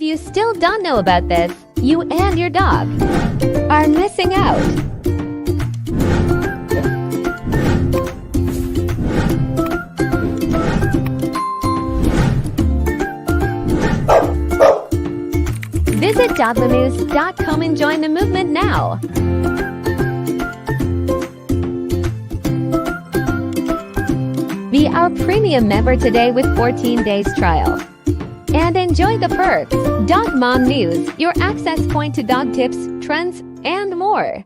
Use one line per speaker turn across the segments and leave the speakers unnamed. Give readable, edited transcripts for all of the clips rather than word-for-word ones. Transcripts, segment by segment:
If you still don't know about this, you and your dog are missing out. Visit dogmanews.com and join the movement now. Be our premium member today with 14 days trial. And enjoy the perks. Dog Mom News, your access point to dog tips, trends, and more.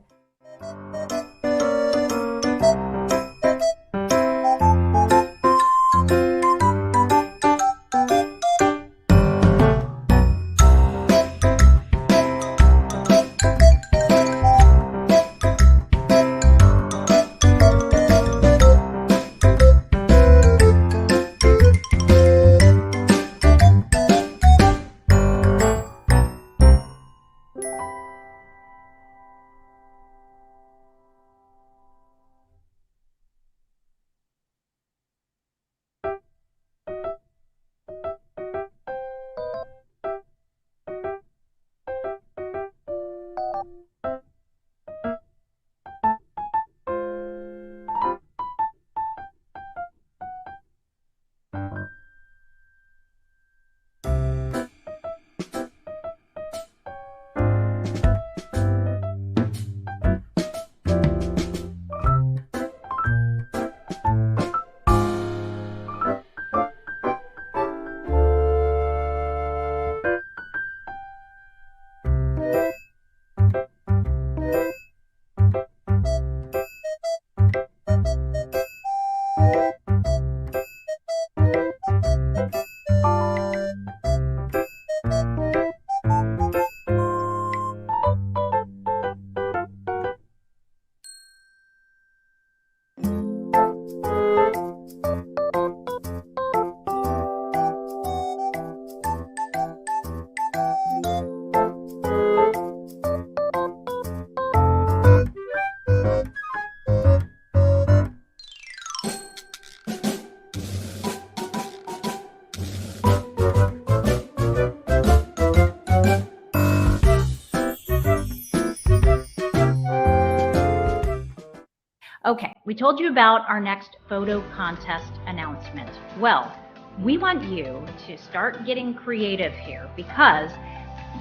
Okay, we told you about our next photo contest announcement. Well, we want you to start getting creative here because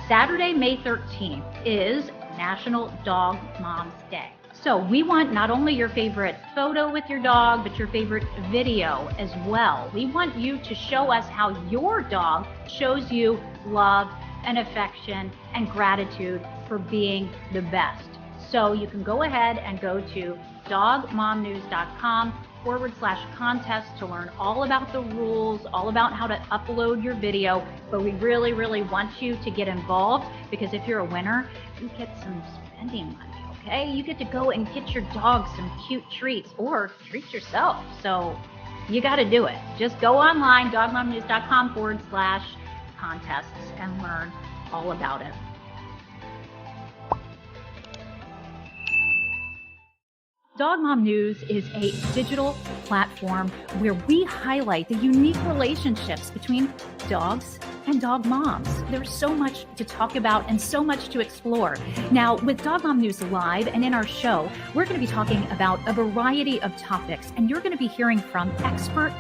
Saturday, May 13th is National Dog Moms Day. So we want not only your favorite photo with your dog, but your favorite video as well. We want you to show us how your dog shows you love and affection and gratitude for being the best. So you can go ahead and go to dogmomnews.com/contest to learn all about the rules, all about how to upload your video. But we really, really want you to get involved because if you're a winner, you get some spending money, okay? You get to go and get your dog some cute treats or treat yourself. So you got to do it. Just go online, dogmomnews.com/contests and learn all about it. Dog Mom News is a digital platform where we highlight the unique relationships between dogs and dog moms. There's so much to talk about and so much to explore. Now, with Dog Mom News Live and in our show, we're going to be talking about a variety of topics, and you're going to be hearing from expert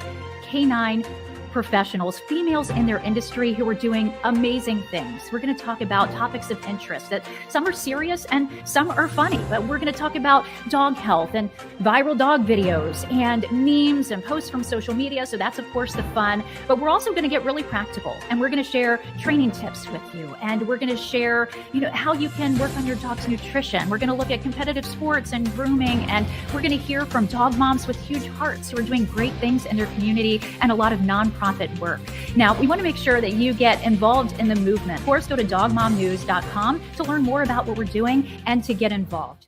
canine professionals, females in their industry who are doing amazing things. We're going to talk about topics of interest that some are serious and some are funny, but we're going to talk about dog health and viral dog videos and memes and posts from social media. So that's, of course, the fun, but we're also going to get really practical and we're going to share training tips with you. And we're going to share, how you can work on your dog's nutrition. We're going to look at competitive sports and grooming, and we're going to hear from dog moms with huge hearts who are doing great things in their community and a lot of nonprofit work. Now, we want to make sure that you get involved in the movement. Of course, go to dogmomnews.com to learn more about what we're doing and to get involved.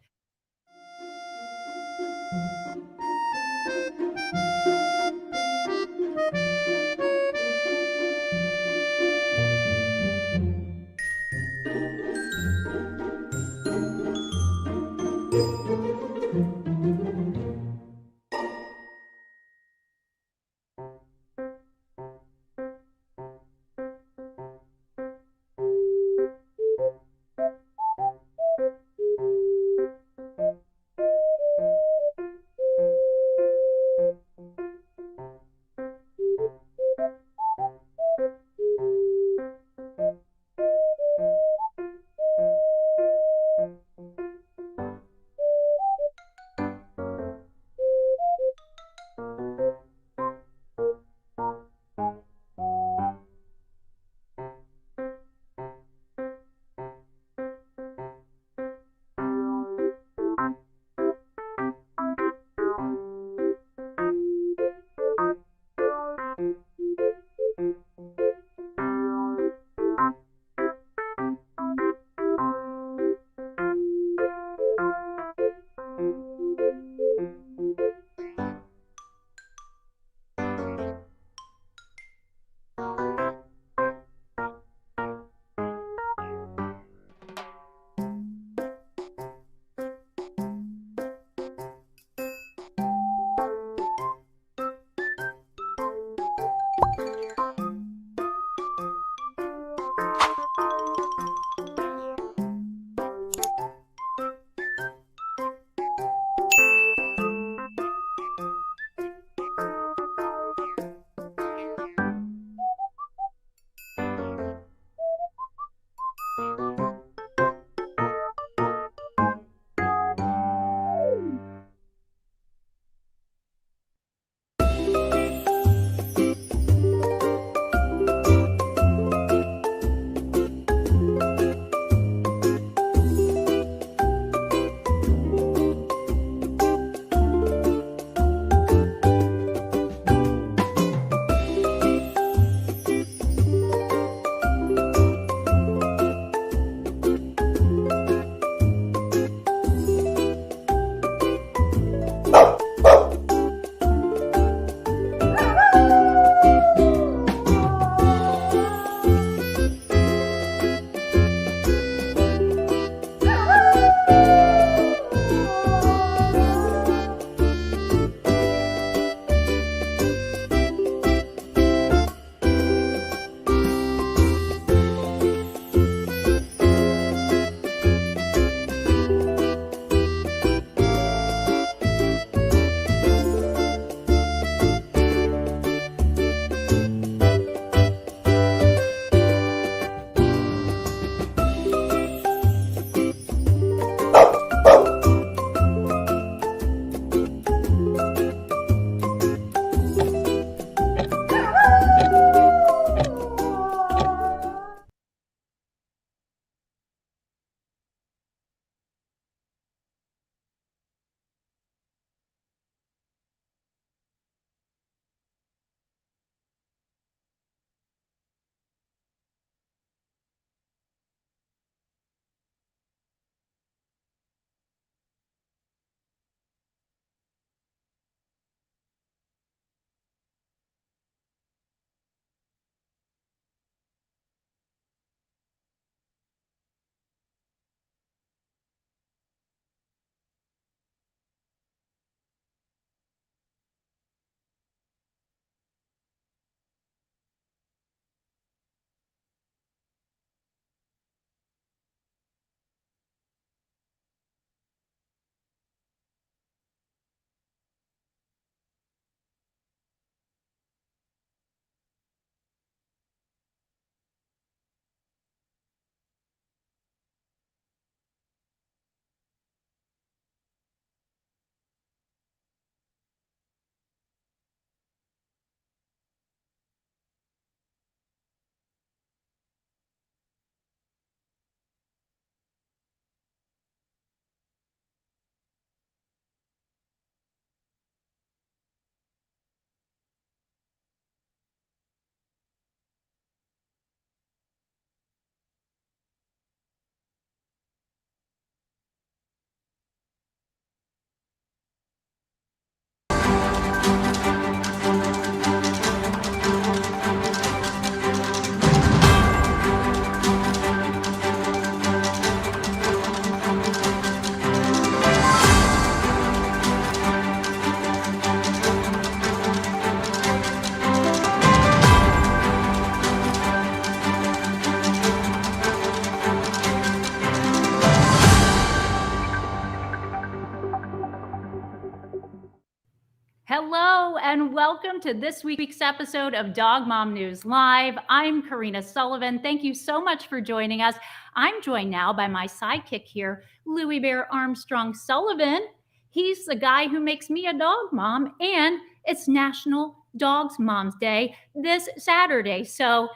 Hello, and welcome to this week's episode of Dog Mom News Live. I'm Corrina Sullivan. Thank you so much for joining us. I'm joined now by my sidekick here, Louie Bear Armstrong Sullivan. He's the guy who makes me a dog mom, and it's National Dogs Moms Day this Saturday. So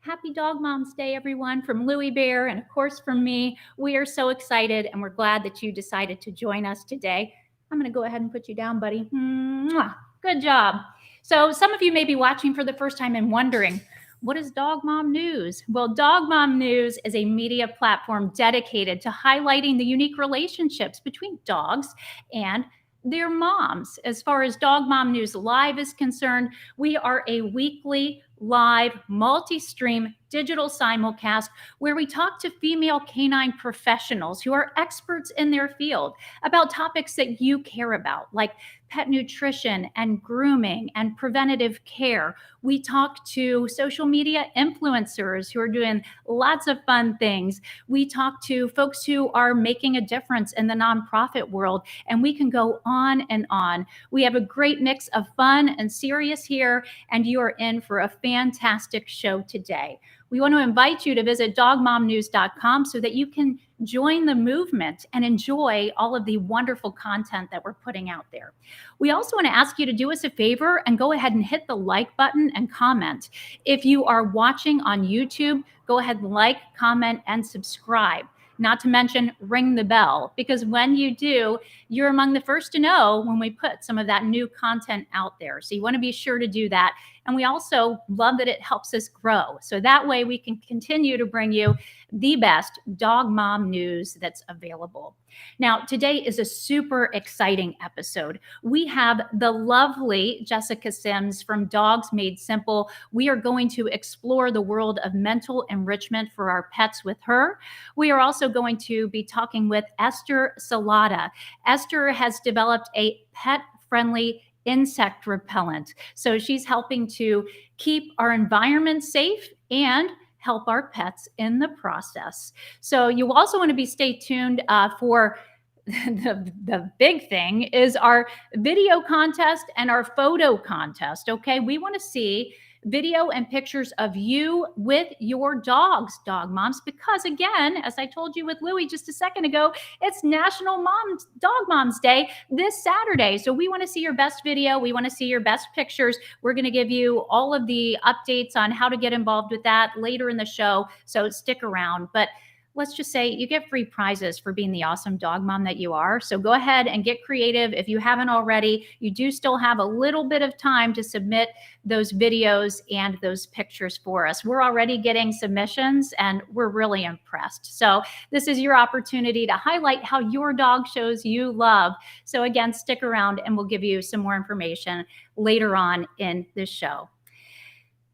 happy Dog Moms Day, everyone, from Louie Bear and, of course, from me. We are so excited, and we're glad that you decided to join us today. I'm going to go ahead and put you down, buddy. Mwah. Good job. So some of you may be watching for the first time and wondering, what is Dog Mom News? Well, Dog Mom News is a media platform dedicated to highlighting the unique relationships between dogs and their moms. As far as Dog Mom News Live is concerned, we are a weekly live multi-stream digital simulcast where we talk to female canine professionals who are experts in their field about topics that you care about, like pet nutrition and grooming and preventative care. We talk to social media influencers who are doing lots of fun things. We talk to folks who are making a difference in the nonprofit world, and we can go on and on. We have a great mix of fun and serious here, and you are in for a fantastic show today. We want to invite you to visit dogmomnews.com so that you can join the movement and enjoy all of the wonderful content that we're putting out there. We also want to ask you to do us a favor and go ahead and hit the like button and comment. If you are watching on YouTube, go ahead and like, comment, and subscribe. Not to mention ring the bell, because when you do, you're among the first to know when we put some of that new content out there. So you want to be sure to do that. And we also love that it helps us grow. So that way we can continue to bring you the best dog mom news that's available. Now, today is a super exciting episode. We have the lovely Jessica Sims from Dogs Made Simple. We are going to explore the world of mental enrichment for our pets with her. We are also going to be talking with Esther Salata. Esther has developed a pet-friendly insect repellent. So she's helping to keep our environment safe and help our pets in the process. So you also want to stay tuned for the big thing is our video contest and our photo contest. Okay, we want to see video and pictures of you with your dogs, dog moms, because again, as I told you with Louie just a second ago, it's National Dog Moms Day this Saturday. So we want to see your best video. We want to see your best pictures. We're going to give you all of the updates on how to get involved with that later in the show. So stick around. But let's just say you get free prizes for being the awesome dog mom that you are. So go ahead and get creative. If you haven't already, you do still have a little bit of time to submit those videos and those pictures for us. We're already getting submissions and we're really impressed. So this is your opportunity to highlight how your dog shows you love. So again, stick around and we'll give you some more information later on in this show.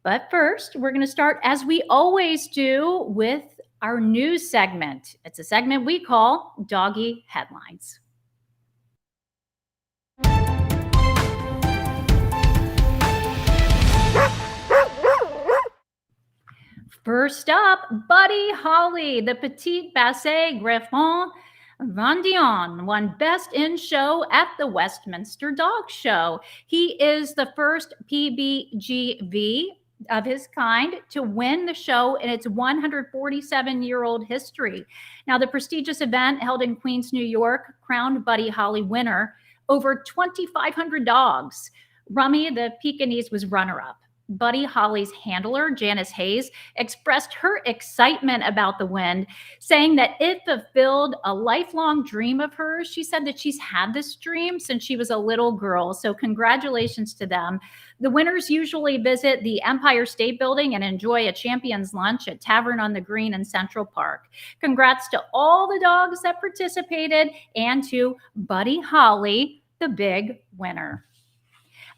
But first, we're going to start, as we always do, with our news segment. It's a segment we call Doggy Headlines. First up, Buddy Holly, the Petit Basset Griffon Vendéen, won Best in Show at the Westminster Dog Show. He is the first PBGV of his kind to win the show in its 147-year-old history. Now, the prestigious event held in Queens, New York, crowned Buddy Holly winner. Over 2,500 dogs. Rummy, the Pekingese, was runner-up. Buddy Holly's handler, Janice Hayes, expressed her excitement about the win, saying that it fulfilled a lifelong dream of hers. She said that she's had this dream since she was a little girl, so congratulations to them. The winners usually visit the Empire State Building and enjoy a champion's lunch at Tavern on the Green in Central Park. Congrats to all the dogs that participated and to Buddy Holly, the big winner.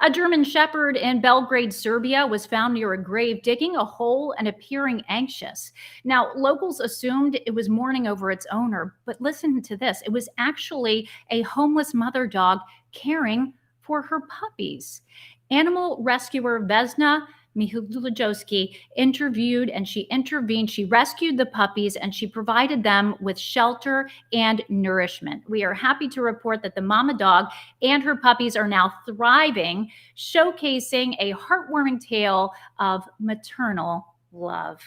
A German Shepherd in Belgrade, Serbia, was found near a grave, digging a hole and appearing anxious. Now, locals assumed it was mourning over its owner, but listen to this. It was actually a homeless mother dog caring for her puppies. Animal rescuer Vesna Mihulajowski intervened. She rescued the puppies and she provided them with shelter and nourishment. We are happy to report that the mama dog and her puppies are now thriving, showcasing a heartwarming tale of maternal love.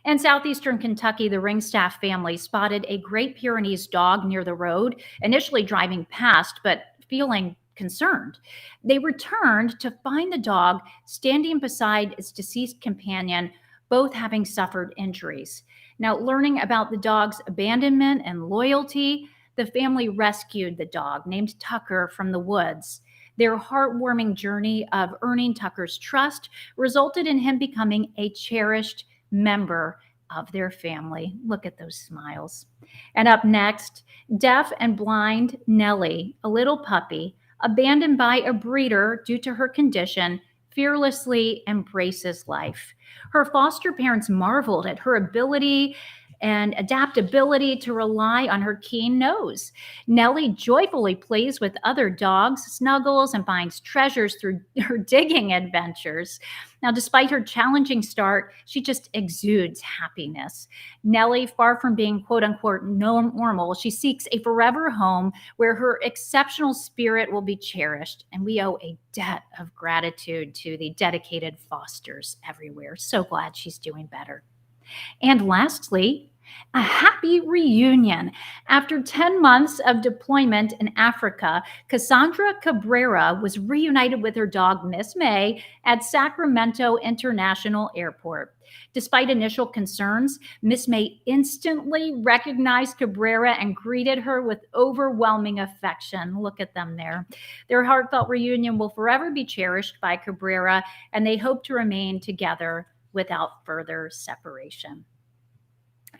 In southeastern Kentucky, the Ringstaff family spotted a Great Pyrenees dog near the road, initially driving past, but feeling concerned. They returned to find the dog standing beside its deceased companion, both having suffered injuries. Now, learning about the dog's abandonment and loyalty, the family rescued the dog, named Tucker, from the woods. Their heartwarming journey of earning Tucker's trust resulted in him becoming a cherished member of their family. Look at those smiles. And up next, deaf and blind Nellie, a little puppy, abandoned by a breeder due to her condition, fearlessly embraces life. Her foster parents marveled at her ability and adaptability to rely on her keen nose. Nellie joyfully plays with other dogs, snuggles, and finds treasures through her digging adventures. Now, despite her challenging start, she just exudes happiness. Nellie, far from being quote unquote normal, she seeks a forever home where her exceptional spirit will be cherished. And we owe a debt of gratitude to the dedicated fosters everywhere. So glad she's doing better. And lastly, a happy reunion. After 10 months of deployment in Africa, Cassandra Cabrera was reunited with her dog, Miss May, at Sacramento International Airport. Despite initial concerns, Miss May instantly recognized Cabrera and greeted her with overwhelming affection. Look at them there. Their heartfelt reunion will forever be cherished by Cabrera, and they hope to remain together without further separation.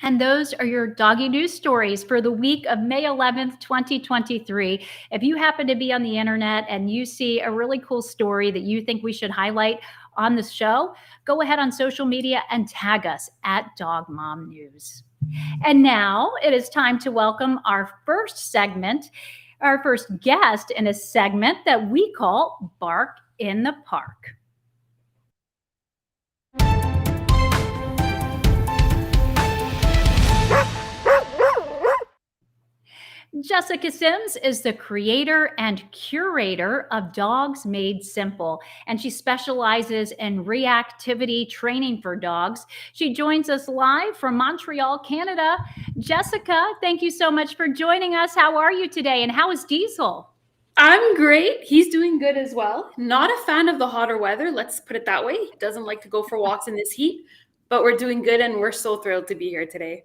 And those are your doggy news stories for the week of May 11th, 2023. If you happen to be on the internet and you see a really cool story that you think we should highlight on the show, go ahead on social media and tag us at Dog Mom News. And now it is time to welcome our first segment, our first guest in a segment that we call Bark in the Park. Jessica Sims is the creator and curator of Dogs Made Simple, and she specializes in reactivity training for dogs. She joins us live from Montreal, Canada. Jessica, thank you so much for joining us. How are you today, and how is Diesel?
I'm great. He's doing good as well. Not a fan of the hotter weather, let's put it that way. He doesn't like to go for walks in this heat, but we're doing good and we're so thrilled to be here today.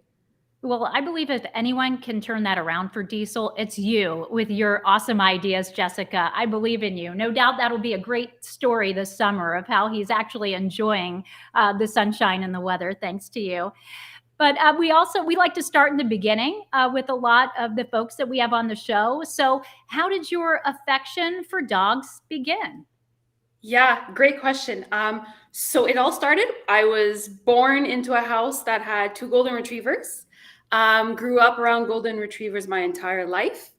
Well, I believe if anyone can turn that around for Diesel, it's you with your awesome ideas, Jessica. I believe in you. No doubt that'll be a great story this summer of how he's actually enjoying the sunshine and the weather, thanks to you. But we like to start in the beginning with a lot of the folks that we have on the show. So how did your affection for dogs begin?
Yeah, great question. So it all started, I was born into a house that had two golden retrievers. Grew up around golden retrievers my entire life.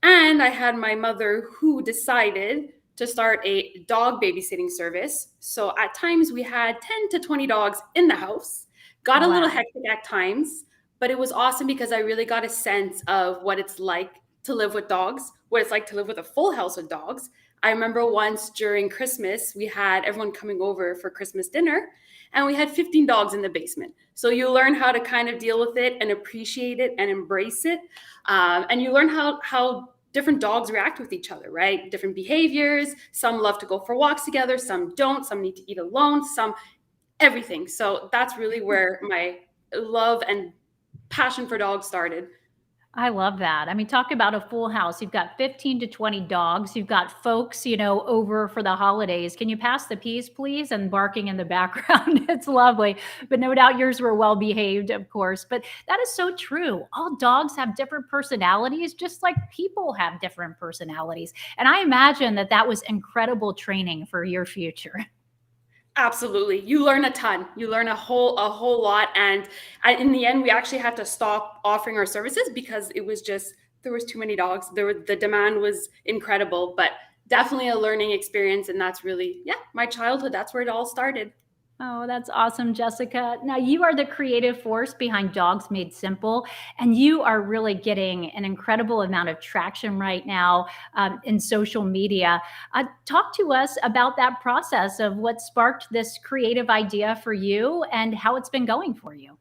And I had my mother who decided to start a dog babysitting service. So at times we had 10 to 20 dogs in the house. Got a little hectic at times, but it was awesome because I really got a sense of what it's like to live with dogs, what it's like to live with a full house of dogs. I remember once during Christmas, we had everyone coming over for Christmas dinner, and we had 15 dogs in the basement. So you learn how to kind of deal with it and appreciate it and embrace it. And you learn how different dogs react with each other, right? Different behaviors. Some love to go for walks together. Some don't. Some need to eat alone. Some everything. So that's really where my love and passion for dogs started.
I love that. I mean, talk about a full house. You've got 15 to 20 dogs. You've got folks, over for the holidays. Can you pass the peas, please? And barking in the background. It's lovely. But no doubt yours were well behaved, of course. But that is so true. All dogs have different personalities, just like people have different personalities. And I imagine that was incredible training for your future.
Absolutely. You learn a ton. You learn a whole lot. And in the end, we actually had to stop offering our services because there was too many dogs. The demand was incredible, but definitely a learning experience. And that's really, my childhood. That's where it all started.
Oh, that's awesome, Jessica. Now, you are the creative force behind Dogs Made Simple, and you are really getting an incredible amount of traction right now in social media. Talk to us about that process of what sparked this creative idea for you and how it's been going for you.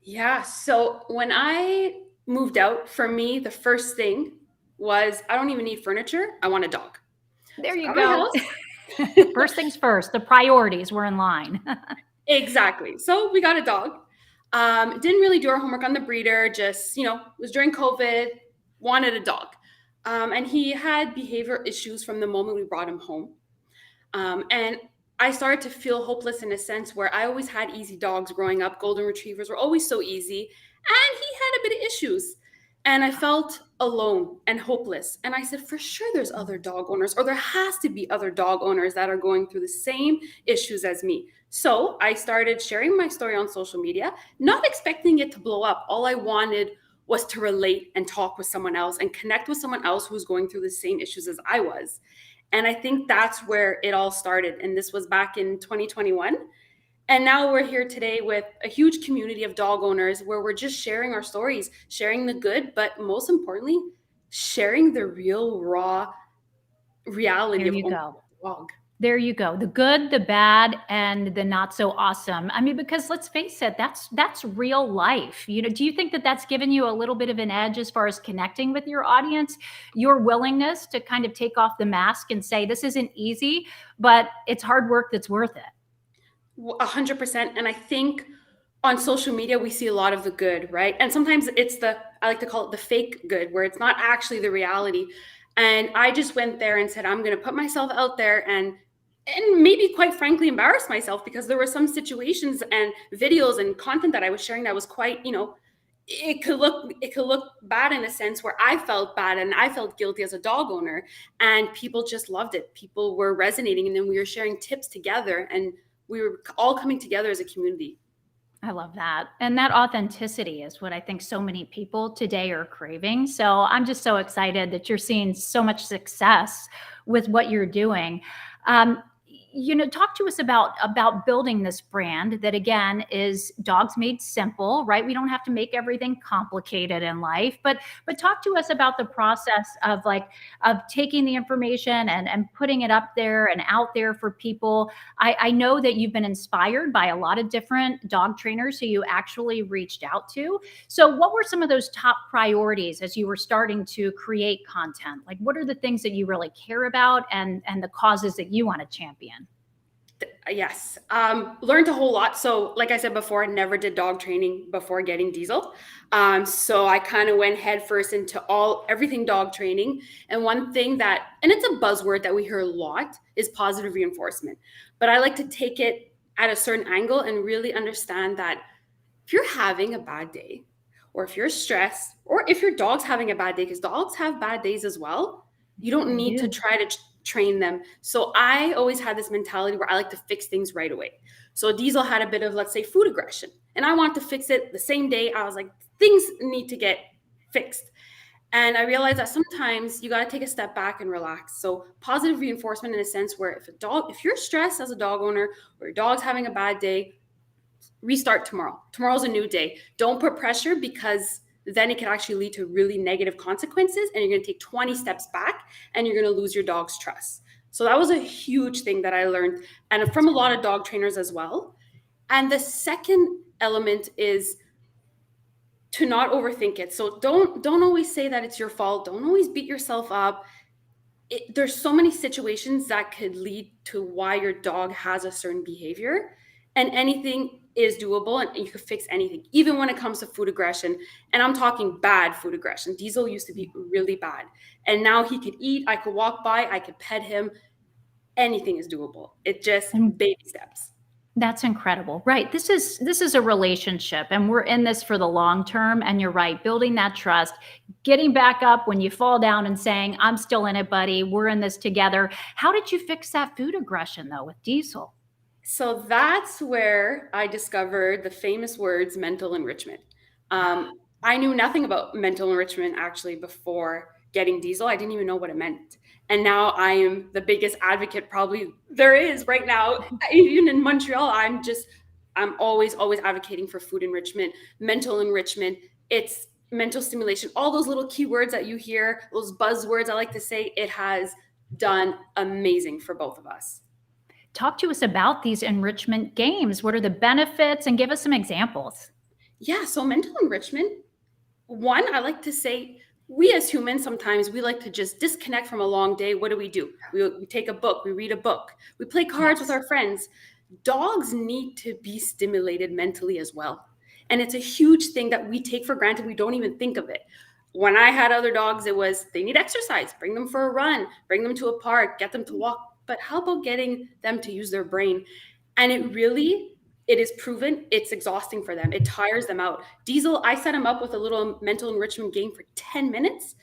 Yeah. So when I moved out, for me, the first thing was I don't even need furniture. I want a dog.
There you go. First things first, the priorities were in line.
Exactly. So we got a dog. Didn't really do our homework on the breeder, just, it was during COVID, wanted a dog. And he had behavior issues from the moment we brought him home. And I started to feel hopeless in a sense where I always had easy dogs growing up. Golden retrievers were always so easy. And he had a bit of issues. And I felt alone and hopeless. And I said, for sure, there's other dog owners, or there has to be other dog owners that are going through the same issues as me. So I started sharing my story on social media, not expecting it to blow up. All I wanted was to relate and talk with someone else and connect with someone else who's going through the same issues as I was. And I think that's where it all started. And this was back in 2021. And now we're here today with a huge community of dog owners where we're just sharing our stories, sharing the good, but most importantly, sharing the real, raw reality
There
of
you
owning
go.
a dog.
There you go. The good, the bad, and the not so awesome. I mean, because let's face it, that's real life. Do you think that that's given you a little bit of an edge as far as connecting with your audience? Your willingness to kind of take off the mask and say, this isn't easy, but it's hard work that's worth it.
100%. And I think on social media, we see a lot of the good, right? And sometimes it's I like to call it the fake good, where it's not actually the reality. And I just went there and said, I'm going to put myself out there and maybe quite frankly embarrass myself, because there were some situations and videos and content that I was sharing that was quite, it could look bad in a sense, where I felt bad and I felt guilty as a dog owner, and people just loved it. People were resonating, and then we were sharing tips together, and we were all coming together as a community.
I love that. And that authenticity is what I think so many people today are craving. So I'm just so excited that you're seeing so much success with what you're doing. Um, talk to us about building this brand that again is Dogs Made Simple, right? We don't have to make everything complicated in life, but talk to us about the process of taking the information and putting it up there and out there for people. I know that you've been inspired by a lot of different dog trainers who you actually reached out to. So what were some of those top priorities as you were starting to create content? Like, what are the things that you really care about and the causes that you want to champion?
Yes. Learned a whole lot. So like I said before, I never did dog training before getting Diesel. So I kind of went headfirst into everything dog training. And one thing and it's a buzzword that we hear a lot, is positive reinforcement. But I like to take it at a certain angle and really understand that if you're having a bad day, or if you're stressed, or if your dog's having a bad day, because dogs have bad days as well, you don't need to try to train them. So I always had this mentality where I like to fix things right away. So Diesel had a bit of, let's say, food aggression, and I want to fix it the same day. I was like, things need to get fixed. And I realized that sometimes you got to take a step back and relax. So positive reinforcement, in a sense where if you're stressed as a dog owner, or your dog's having a bad day, restart tomorrow. Tomorrow's a new day. Don't put pressure, because then it can actually lead to really negative consequences, and you're going to take 20 steps back and you're going to lose your dog's trust. So that was a huge thing that I learned, and from a lot of dog trainers as well. And the second element is to not overthink it. So don't always say that it's your fault. Don't always beat yourself up. There's so many situations that could lead to why your dog has a certain behavior, and anything is doable, and you can fix anything, even when it comes to food aggression. And I'm talking bad food aggression. Diesel used to be really bad, and now he could eat. I could walk by, I could pet him. Anything is doable. It just baby steps.
That's incredible. Right. This is a relationship, and we're in this for the long term. And you're right. Building that trust, getting back up when you fall down and saying, I'm still in it, buddy. We're in this together. How did you fix that food aggression though with Diesel?
So that's where I discovered the famous words mental enrichment. I knew nothing about mental enrichment actually before getting Diesel. I didn't even know what it meant. And now I am the biggest advocate probably there is right now. Even in Montreal, I'm always advocating for food enrichment, mental enrichment. It's mental stimulation, all those little keywords that you hear, those buzzwords I like to say, it has done amazing for both of us.
Talk to us about these enrichment games. What are the benefits, and give us some examples?
Yeah, so mental enrichment, one, I like to say, we as humans, sometimes we like to just disconnect from a long day. What do? We take a book, we read a book, we play cards with our friends. Dogs need to be stimulated mentally as well. And it's a huge thing that we take for granted. We don't even think of it. When I had other dogs, it was they need exercise, bring them for a run, bring them to a park, get them to walk. But how about getting them to use their brain? And it really it is proven it's exhausting for them. It tires them out. Diesel, I set him up with a little mental enrichment game for 10 minutes.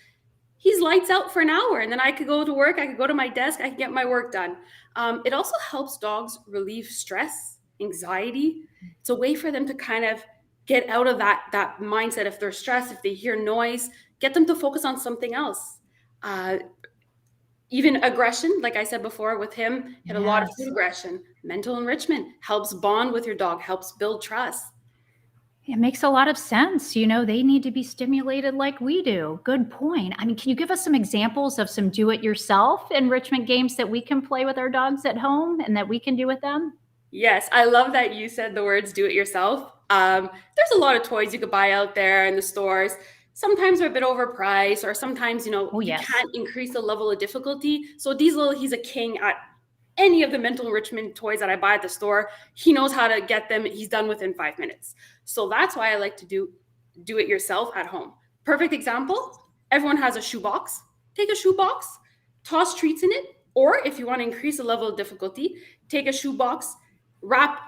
He's lights out for an hour, and then I could go to work. I could go to my desk. I could get my work done. It also helps dogs relieve stress, anxiety. It's a way for them to kind of get out of that mindset. If they're stressed, if they hear noise, get them to focus on something else. Uh, Even aggression, like I said before, with him, he had a lot of food aggression. Mental enrichment helps bond with your dog, helps build trust.
It makes a lot of sense. You know, they need to be stimulated like we do. Good point. I mean, can you give us some examples of some do-it-yourself enrichment games that we can play with our dogs at home and that we can do with them?
Yes, I love that you said the words do it yourself. There's a lot of toys you could buy out there in the stores. Sometimes they're a bit overpriced, or sometimes,
Oh,
you
yes.
can't increase the level of difficulty. So Diesel, he's a king at any of the mental enrichment toys that I buy at the store. He knows how to get them. He's done within 5 minutes. So that's why I like to do it yourself at home. Perfect example. Everyone has a shoebox. Take a shoebox, toss treats in it, or if you want to increase the level of difficulty, take a shoebox,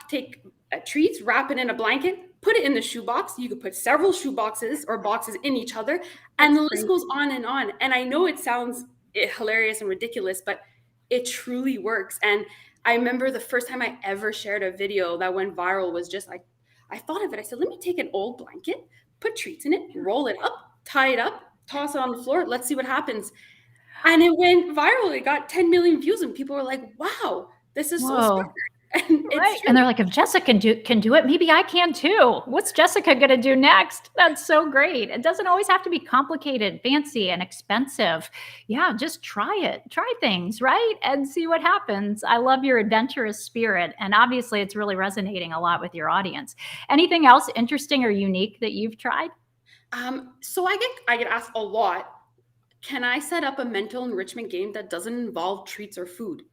take treats, wrap it in a blanket, put it in the shoebox. You could put several shoeboxes or boxes in each other, and the list goes on and on. And I know it sounds hilarious and ridiculous, but it truly works. And I remember the first time I ever shared a video that went viral was just like, I thought of it. I said, let me take an old blanket, put treats in it, roll it up, tie it up, toss it on the floor. Let's see what happens. And it went viral. It got 10 million views, and people were like, wow, this is so smart. And
Right. And they're like, if Jessica can do it, maybe I can too. What's Jessica going to do next? That's so great. It doesn't always have to be complicated, fancy, and expensive. Yeah, just try it. Try things, right? And see what happens. I love your adventurous spirit. And obviously, it's really resonating a lot with your audience. Anything else interesting or unique that you've tried?
So I get asked a lot, can I set up a mental enrichment game that doesn't involve treats or food?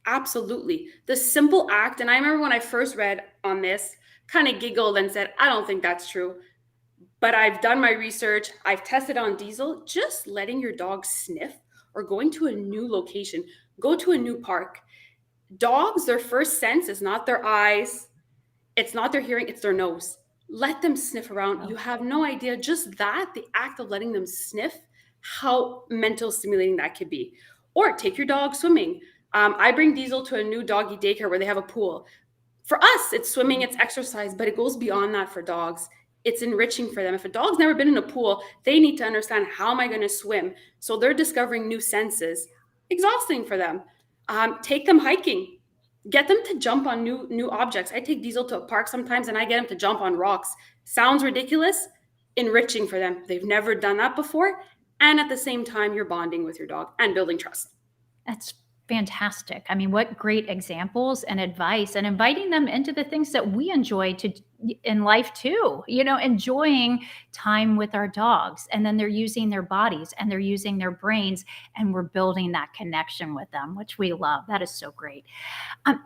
Absolutely. The simple act, and I remember when I first read on this, kind of giggled and said, I don't think that's true. But I've done my research, I've tested on Diesel, just letting your dog sniff or going to a new location, go to a new park. Dogs, their first sense is not their eyes, it's not their hearing, it's their nose. Let them sniff around. You have no idea, just that, the act of letting them sniff, how mental stimulating that could be. Or take your dog swimming. I bring Diesel to a new doggy daycare where they have a pool. For us, it's swimming, it's exercise, but it goes beyond that for dogs. It's enriching for them. If a dog's never been in a pool, they need to understand, how am I going to swim? So they're discovering new senses. Exhausting for them. Take them hiking. Get them to jump on new objects. I take Diesel to a park sometimes and I get them to jump on rocks. Sounds ridiculous, enriching for them. They've never done that before. And at the same time, you're bonding with your dog and building trust.
That's fantastic. I mean, what great examples and advice, and inviting them into the things that we enjoy in life too, enjoying time with our dogs. And then they're using their bodies and they're using their brains, and we're building that connection with them, which we love. That is so great.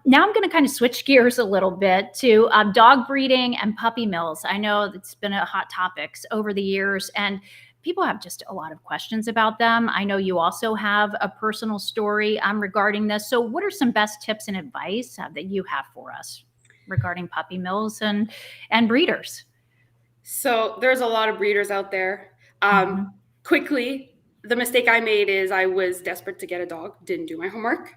Now I'm going to kind of switch gears a little bit to dog breeding and puppy mills. I know it's been a hot topic over the years, and people have just a lot of questions about them. I know you also have a personal story regarding this. So what are some best tips and advice that you have for us regarding puppy mills and breeders?
So there's a lot of breeders out there. Quickly, the mistake I made is I was desperate to get a dog, didn't do my homework.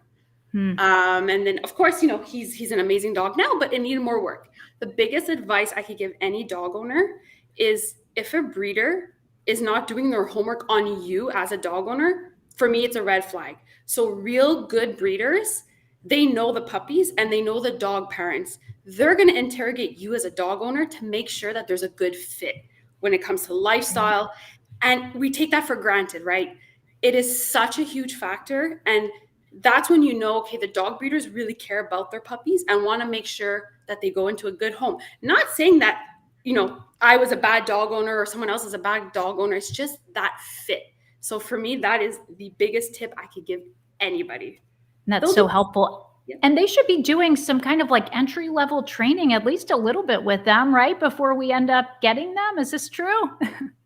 And then, of course, he's an amazing dog now, but it needed more work. The biggest advice I could give any dog owner is, if a breeder is not doing their homework on you as a dog owner, for me, it's a red flag. So real good breeders, they know the puppies and they know the dog parents. They're going to interrogate you as a dog owner to make sure that there's a good fit when it comes to lifestyle. And we take that for granted, right? It is such a huge factor. And that's when you know, okay, the dog breeders really care about their puppies and want to make sure that they go into a good home. Not saying that, I was a bad dog owner or someone else is a bad dog owner. It's just that fit. So for me, that is the biggest tip I could give anybody.
And that's so helpful. Yeah. And they should be doing some kind of like entry level training, at least a little bit with them, right? Before we end up getting them. Is this true?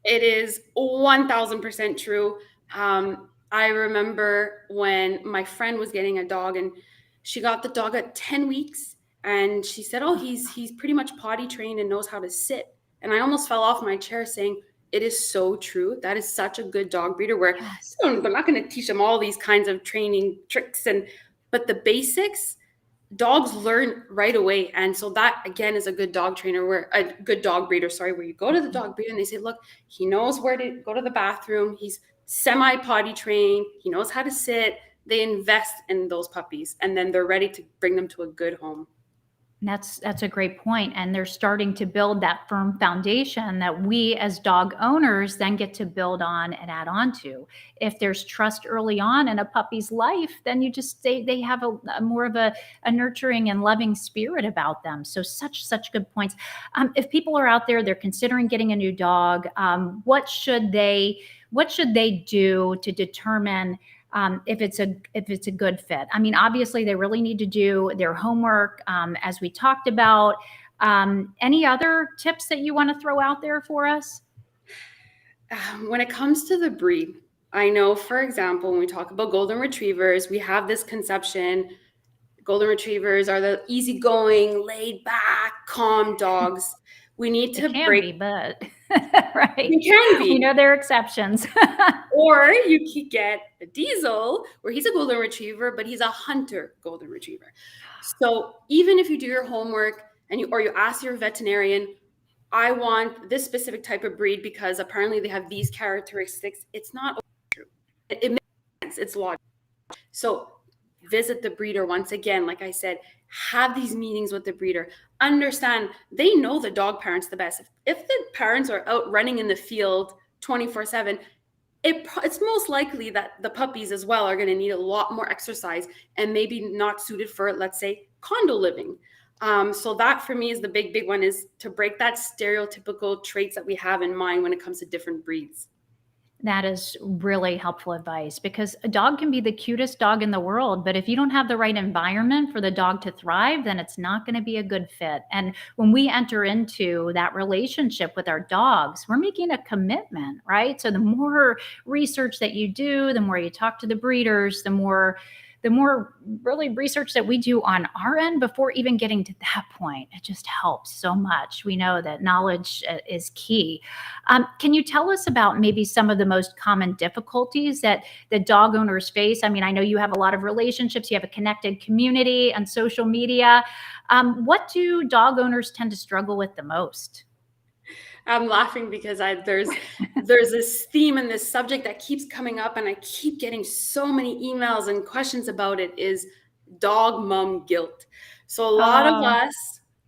It is 1000% true. I remember when my friend was getting a dog, and she got the dog at 10 weeks And she said, oh, he's pretty much potty trained and knows how to sit. And I almost fell off my chair saying, it is so true. That is such a good dog breeder where
Yes.
they're not going to teach them all these kinds of training tricks, but the basics, dogs learn right away. And so that again is a good dog trainer, where a good dog breeder, sorry, where you go to the dog breeder and they say, look, he knows where to go to the bathroom. He's semi potty trained. He knows how to sit. They invest in those puppies and then they're ready to bring them to a good home.
That's a great point. And they're starting to build that firm foundation that we as dog owners then get to build on and add on to. If there's trust early on in a puppy's life, then you just they have a more of a nurturing and loving spirit about them. So such good points. If people are out there, they're considering getting a new dog, what should they do to determine if it's a good fit? I mean, obviously they really need to do their homework, as we talked about. Any other tips that you want to throw out there for us?
When it comes to the breed, I know, for example, when we talk about golden retrievers, we have this conception, golden retrievers are the easygoing, laid back, calm dogs. We need to break.
But right.
It can be.
We know there are exceptions.
Or you could get a Diesel where he's a golden retriever, but he's a hunter golden retriever. So even if you do your homework and you ask your veterinarian, I want this specific type of breed because apparently they have these characteristics, it's not true. It makes sense. It's logical. So visit the breeder once again. Like I said, have these meetings with the breeder. Understand they know the dog parents the best. If the parents are out running in the field 24/7, it's most likely that the puppies as well are going to need a lot more exercise and maybe not suited for, let's say, condo living. So that for me is the big one, is to break that stereotypical traits that we have in mind when it comes to different breeds.
That is really helpful advice, because a dog can be the cutest dog in the world, but if you don't have the right environment for the dog to thrive, then it's not going to be a good fit. And when we enter into that relationship with our dogs, we're making a commitment, right? So the more research that you do, the more you talk to the breeders, the more really research that we do on our end before even getting to that point. It just helps so much. We know that knowledge is key. Can you tell us about maybe some of the most common difficulties that dog owners face? I mean, I know you have a lot of relationships, you have a connected community on social media. What do dog owners tend to struggle with the most?
I'm laughing because there's this theme and this subject that keeps coming up, and I keep getting so many emails and questions about it, is dog mom guilt. So a lot of us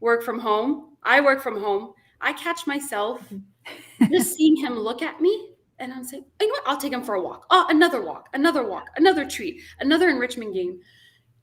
work from home. I work from home. I catch myself just seeing him look at me and I'm saying, you know what? I'll take him for a walk. Oh, another walk, another treat, another enrichment game.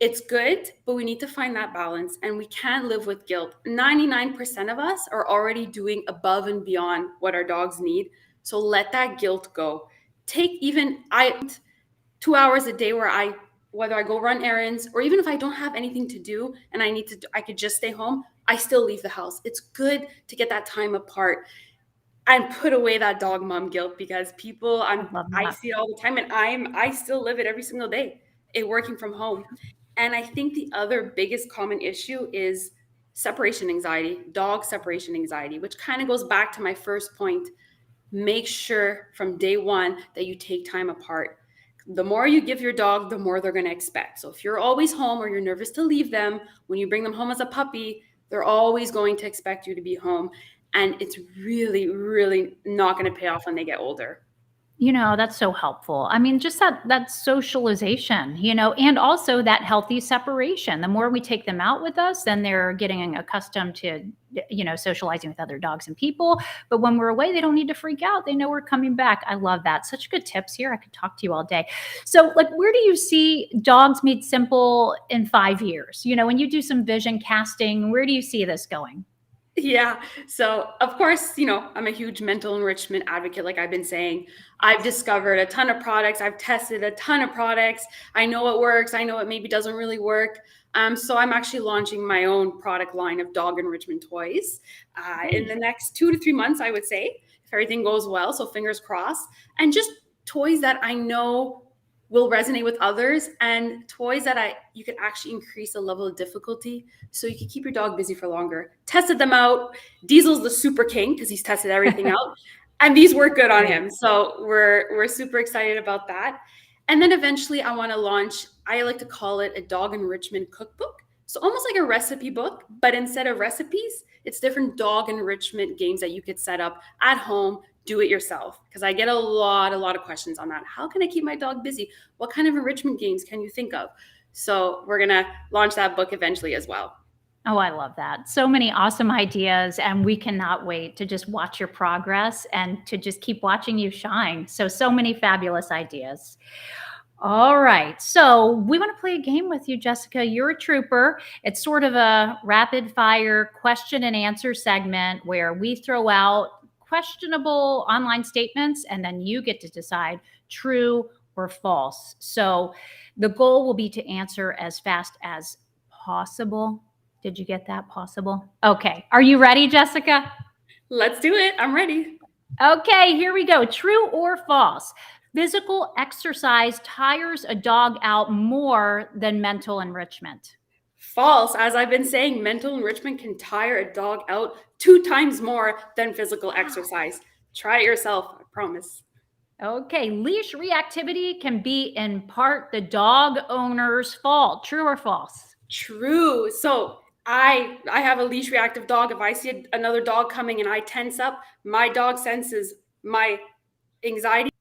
It's good, but we need to find that balance, and we can't live with guilt. 99% of us are already doing above and beyond what our dogs need. So let that guilt go. Take 2 hours a day whether I go run errands or even if I don't have anything to do and I could just stay home, I still leave the house. It's good to get that time apart and put away that dog mom guilt, because people, I see it all the time, and I still live it every single day, working from home. And I think the other biggest common issue is separation anxiety, dog separation anxiety, which kind of goes back to my first point. Make sure from day one that you take time apart. The more you give your dog, the more they're going to expect. So if you're always home or you're nervous to leave them, when you bring them home as a puppy, they're always going to expect you to be home. And it's really, really not going to pay off when they get older.
You know, that's so helpful. I mean, just that socialization, and also that healthy separation. The more we take them out with us, then they're getting accustomed to, socializing with other dogs and people. But when we're away, they don't need to freak out. They know we're coming back. I love that. Such good tips here. I could talk to you all day. So where do you see Dogs Made Simple in 5 years? When you do some vision casting, where do you see this going?
Yeah. So of course, I'm a huge mental enrichment advocate. Like I've been saying, I've discovered a ton of products. I've tested a ton of products. I know what works. I know what maybe doesn't really work. So I'm actually launching my own product line of dog enrichment toys in the next 2 to 3 months, I would say, if everything goes well. So fingers crossed. And just toys that I know will resonate with others, and toys that you could actually increase the level of difficulty so you can keep your dog busy for longer. Tested them out. Diesel's the super king because he's tested everything out, and these work good on him. So we're super excited about that. And then eventually I want to launch, I like to call it a dog enrichment cookbook. So almost like a recipe book, but instead of recipes, it's different dog enrichment games that you could set up at home, do it yourself. Because I get a lot of questions on that. How can I keep my dog busy? What kind of enrichment games can you think of? So we're going to launch that book eventually as well.
Oh, I love that. So many awesome ideas, and we cannot wait to just watch your progress and to just keep watching you shine. So many fabulous ideas. All right. So we want to play a game with you, Jessica. You're a trooper. It's sort of a rapid fire question and answer segment where we throw out questionable online statements and then you get to decide true or false. So the goal will be to answer as fast as possible. Did you get that? Possible? Okay. Are you ready, Jessica?
Let's do it. I'm ready.
Okay, here we go. True or false? Physical exercise tires a dog out more than mental enrichment.
False. As I've been saying, mental enrichment can tire a dog out 2 times more than physical exercise. Try it yourself, I promise.
Okay, leash reactivity can be in part the dog owner's fault. True or false?
True. So I have a leash reactive dog. If I see another dog coming and I tense up, my dog senses my anxiety,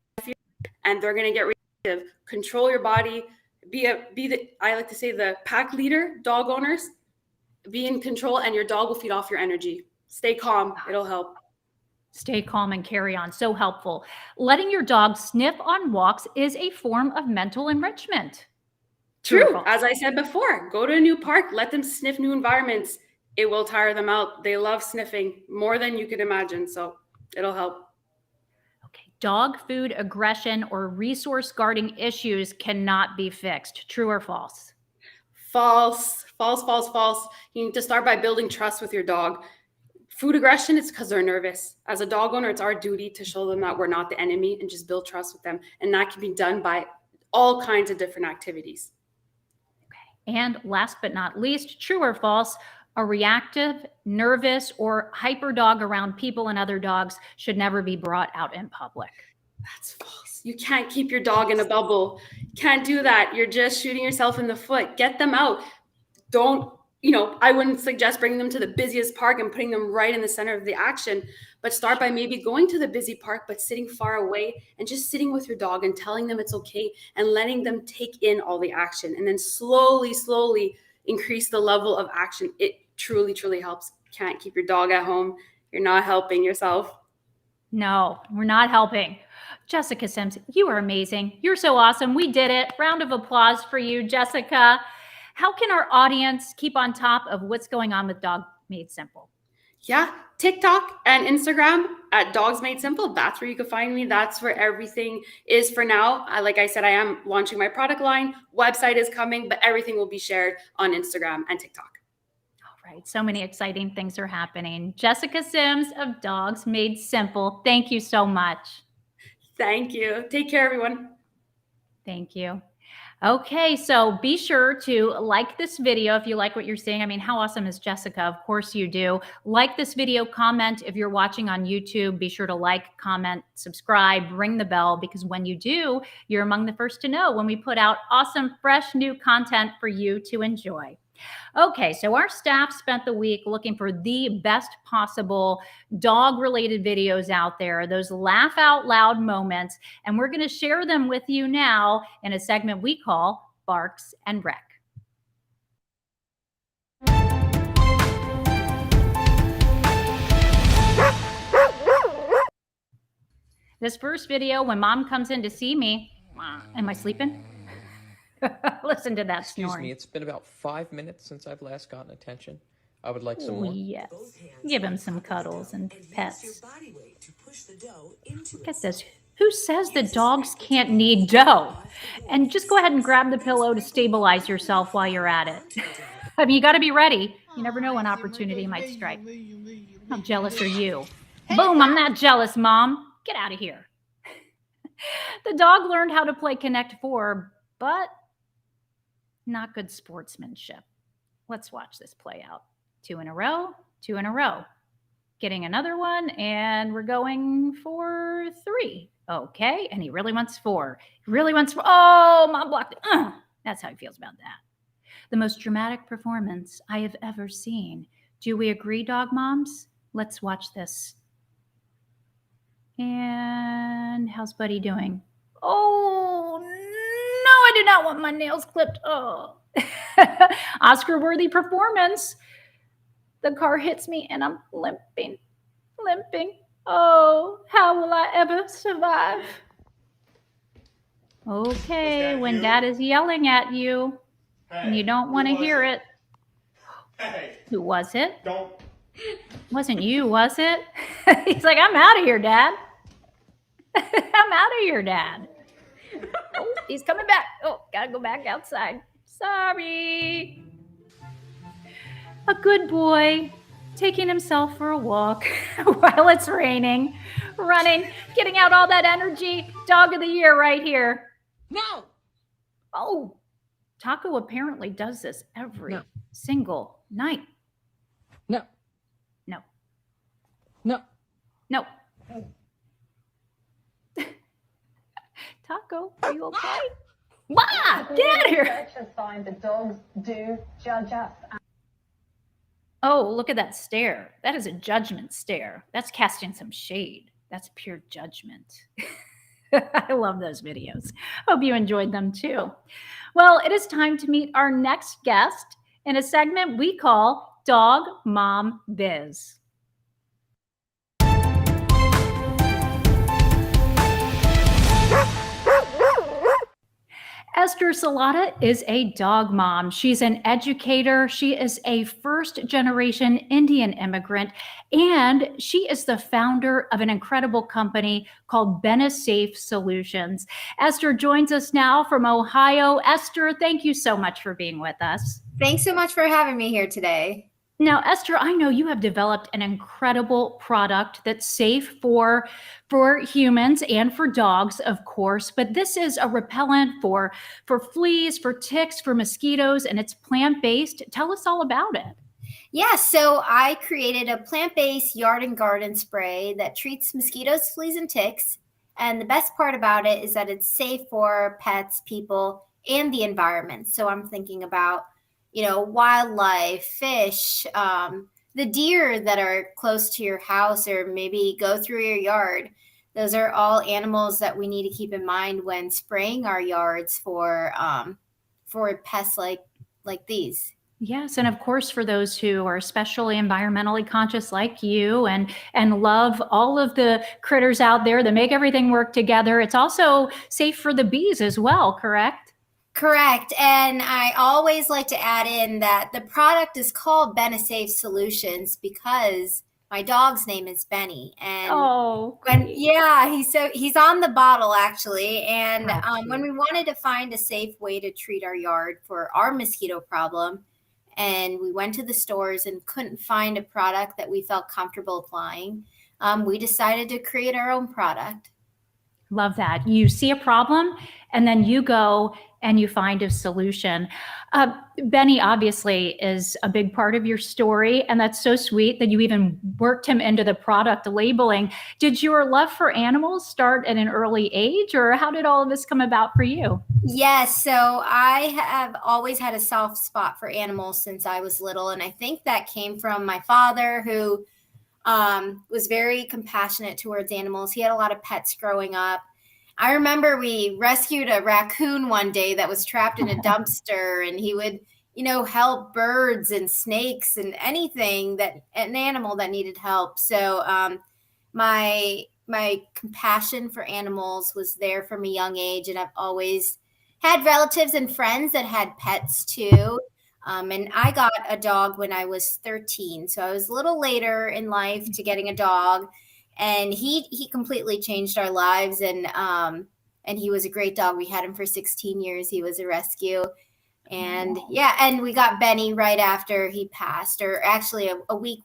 and they're going to get reactive. Control your body. I like to say the pack leader, dog owners. Be in control, and your dog will feed off your energy. Stay calm. It'll help.
Stay calm and carry on. So helpful. Letting your dog sniff on walks is a form of mental enrichment.
True. As I said before, go to a new park, let them sniff new environments. It will tire them out. They love sniffing more than you could imagine. So it'll help.
Okay. Dog food aggression or resource guarding issues cannot be fixed. True or false?
False, false, false, false. You need to start by building trust with your dog. Food aggression is because they're nervous. As a dog owner, it's our duty to show them that we're not the enemy and just build trust with them. And that can be done by all kinds of different activities.
And last but not least, true or false, a reactive, nervous, or hyper dog around people and other dogs should never be brought out in public.
That's false. You can't keep your dog in a bubble. You can't do that. You're just shooting yourself in the foot. Get them out. I wouldn't suggest bringing them to the busiest park and putting them right in the center of the action, but start by maybe going to the busy park, but sitting far away and just sitting with your dog and telling them it's okay and letting them take in all the action, and then slowly increase the level of action. It truly, truly helps. Can't keep your dog at home. You're not helping yourself.
No, we're not helping. Jessica Sims, you are amazing. You're so awesome. We did it. Round of applause for you, Jessica. How can our audience keep on top of what's going on with Dog Made Simple?
Yeah, TikTok and Instagram at Dogs Made Simple. That's where you can find me. That's where everything is for now. Like I said, I am launching my product line. Website is coming, but everything will be shared on Instagram and TikTok.
All right. So many exciting things are happening. Jessica Sims of Dogs Made Simple. Thank you so much.
Thank you. Take care, everyone.
Thank you. Okay, so be sure to like this video if you like what you're seeing. I mean, how awesome is Jessica? Of course you do. Like this video, comment if you're watching on YouTube. Be sure to like, comment, subscribe, ring the bell, because when you do, you're among the first to know when we put out awesome, fresh, new content for you to enjoy. Okay, so our staff spent the week looking for the best possible dog-related videos out there, those laugh out loud moments, and we're going to share them with you now in a segment we call Barks and Rec. This first video, when Mom comes in to see me, am I sleeping? Listen to that snoring.
Excuse me, it's been about 5 minutes since I've last gotten attention. I would like some more.
Yes. Give him some cuddles and pets. Look at this. Who says that dogs can't knead dough? And just go ahead and grab the pillow to stabilize yourself while you're at it. I mean, you got to be ready. You never know when opportunity might strike. How jealous are you? Boom, I'm not jealous, Mom. Get out of here. The dog learned how to play Connect 4, but not good sportsmanship. Let's watch this play out. 2 in a row, 2 in a row. Getting another one, and we're going for 3. Okay, and he really wants 4. He really wants 4. Oh, Mom blocked it. That's how he feels about that. The most dramatic performance I have ever seen. Do we agree, dog moms? Let's watch this. And how's Buddy doing? Oh, no, I do not want my nails clipped. Oh, Oscar-worthy performance. The car hits me and I'm limping. Oh, how will I ever survive? Okay, when Dad is yelling at you and you don't want to hear it.
Hey.
Who was it?
Don't.
Wasn't you, was it? He's like, I'm out of here, Dad. I'm out of here, Dad. Oh, he's coming back. Oh, gotta go back outside. Sorry. A good boy taking himself for a walk while it's raining, running, getting out all that energy. Dog of the year right here.
No.
Oh, Taco apparently does this every single night.
No.
No.
No.
No. Taco, are you okay? Ma, get out of here.
Researchers find that dogs do judge us.
Oh, look at that stare. That is a judgment stare. That's casting some shade. That's pure judgment. I love those videos. Hope you enjoyed them too. Well, it is time to meet our next guest in a segment we call Dog Mom Biz. Esther Salata is a dog mom. She's an educator. She is a first-generation Indian immigrant, and she is the founder of an incredible company called Benesafe Solutions. Esther joins us now from Ohio. Esther, thank you so much for being with us.
Thanks so much for having me here today.
Now, Esther, I know you have developed an incredible product that's safe for humans and for dogs, of course, but this is a repellent for fleas, for ticks, for mosquitoes, and it's plant-based. Tell us all about it.
Yeah, so I created a plant-based yard and garden spray that treats mosquitoes, fleas, and ticks. And the best part about it is that it's safe for pets, people, and the environment. So I'm thinking about wildlife, fish, the deer that are close to your house or maybe go through your yard. Those are all animals that we need to keep in mind when spraying our yards for pests like these.
Yes, and of course, for those who are especially environmentally conscious like you and love all of the critters out there that make everything work together, it's also safe for the bees as well, correct?
Correct. And I always like to add in that the product is called Benesafe Solutions because my dog's name is Benny. And he's on the bottle actually. And when we wanted to find a safe way to treat our yard for our mosquito problem, and we went to the stores and couldn't find a product that we felt comfortable applying, we decided to create our own product.
Love that. You see a problem and then you go and you find a solution. Benny obviously is a big part of your story, and that's so sweet that you even worked him into the product labeling. Did your love for animals start at an early age, or how did all of this come about for you?
Yes, so I have always had a soft spot for animals since I was little, and I think that came from my father, who was very compassionate towards animals. He had a lot of pets growing up. I remember we rescued a raccoon one day that was trapped in a dumpster, and he would, help birds and snakes and an animal that needed help. So my compassion for animals was there from a young age, and I've always had relatives and friends that had pets too. And I got a dog when I was 13. So I was a little later in life to getting a dog. And he completely changed our lives. And he was a great dog. We had him for 16 years. He was a rescue. And and we got Benny right after he passed, or actually a week